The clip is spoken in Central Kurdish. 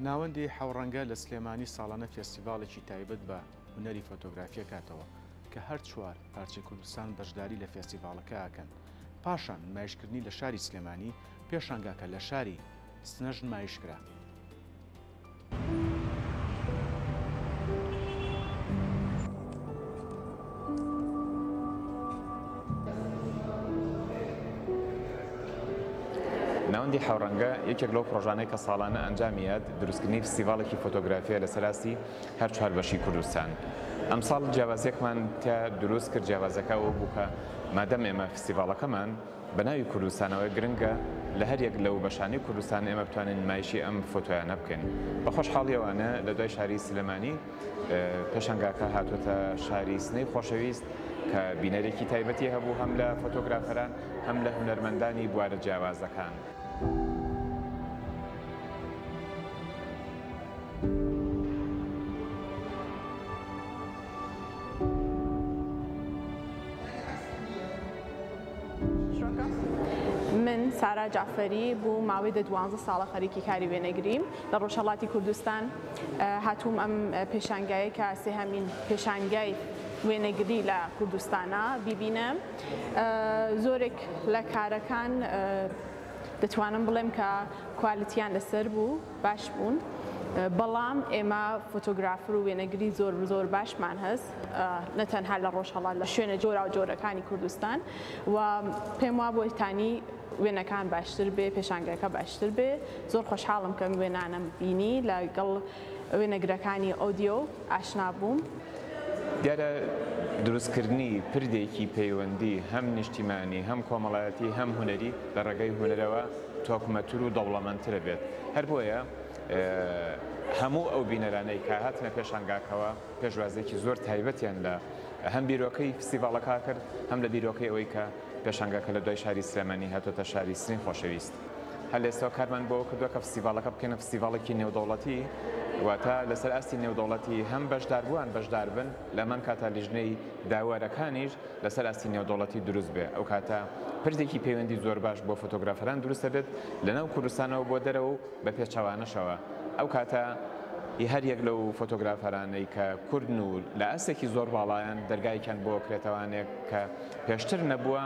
ناوەندی حەوڕەنگە لە سلێمانی ساڵانە فێستیڤاڵێکی تایبەت بە هونەری فۆتۆگرافیە کاتەوە کە هەر چوار پارچەی کوردستان بەشداری لە فێستیڤاڵەکە ئاکەن. پاشان نمایشکردنی لە شاری سلێمانی پێشانگاکە لە شاری سنەژن نمایشکرا. ناوەندی حەوڕەنگە یەکێک لەو پرۆژانەی کە ساڵانە ئەنجامیات دروستکردنی فستیڤاڵێکی فۆتۆگرافیە لە سەراستی هەر چوار بەشی کوردستان. ئەمساڵ جیاوازیەکمان تیا دروست کرد جیاوازەکە ئەوە بوو کە مادەم ئێمە فستیڤاڵەکەمان بە ناوی کوردستانەوە گرنگە لە هەر یەک لەو بەشانی کوردستان ئێمە بتوانین نمایشی ئەم فۆتۆیانە بکەین. بە خۆشحاڵی ئەوانە لە دوای شاری سلێمانی پێشەنگاکە هاتوۆتە شاری سنەی خۆشەویست کە بینەرێکی تایبەتی هەبوو هەم لە فۆتۆگرافەران هەم لە هونەرمەندانی بوارە جیاوازەکان. من سارا جعفری بوو ماوەی 12 ساڵە خەریکی کاری وێنەگریم لە ڕۆژهەڵاتی کوردستان. هاتووم ئەم پێشانگایە کە سێهەمین پێشانگای وێنەگری لە کوردستانە بیبینم. زۆرێک لە کارەکان دەتوانم بڵێم کە کوالیتیان لەسەر بوو، باش بوون. بەڵام ئێمە فۆتۆگرافر و وێنەگری زۆر باشمان هەست، نەتەنها لە ڕۆژهەڵات لە شوێنە جۆرا و جۆرەکانی کوردستان و پێم وا بۆ تانی وێنەکان باشتر بێ، پێشانگەکە باشتر بێ. زۆر خۆشحاڵم کە وێنانم بینی لەگەڵ وێنەگرەکانی ئۆدیۆ ئاشنا بووم. دیارە دروستکردنی پردێکی پەیوەندی هەم نیشتیمانی هەم کۆمەڵایەتی هەم هونەری لە ڕێگەی هونەرەوە تۆکمەتر و دەوڵەمەندترە بێت. هەر بۆیە هەموو ئەو بینەرانەی کە هاتنە پێشانگاکەوە پێشوازێکی زۆر تایبەتیان لە هەم بیرۆکەی فستیڤاڵەکە کرد هەم لە بیرۆکەی ئەوەی کە پێشانگاکە لە دوای شاری سلێمانی هاتوۆتە شاری سنەی خۆشەویست. هەر لێستەوە کارمان بۆ کردووە کە فستیڤاڵەکە بکەینە فستیڤاڵێکی نێودەوڵەتی واتە لەسەر ئاستی نێودەوڵەتی هەم بەشداربووان بەشدار بن لەمان کاتە لیژنەی داوارەکانیش لەسەر ئاستی نێودەوڵەتی دروست بێ. ئەو کاتە پردێکی پەیوەندی زۆر باش بۆ فۆتۆگرافەران دروستە بێت لەناو کوردستانەوە بۆ دەرەوە و بە پێچەوانەشەوە. ئەو کاتە هەر یەک لەو فۆتۆگرافەرانەی کە کوردن و لە ئەستێکی زۆر باڵایان دەرگایکیان بۆ کرێتەوانێک کە پێشتر نەبووە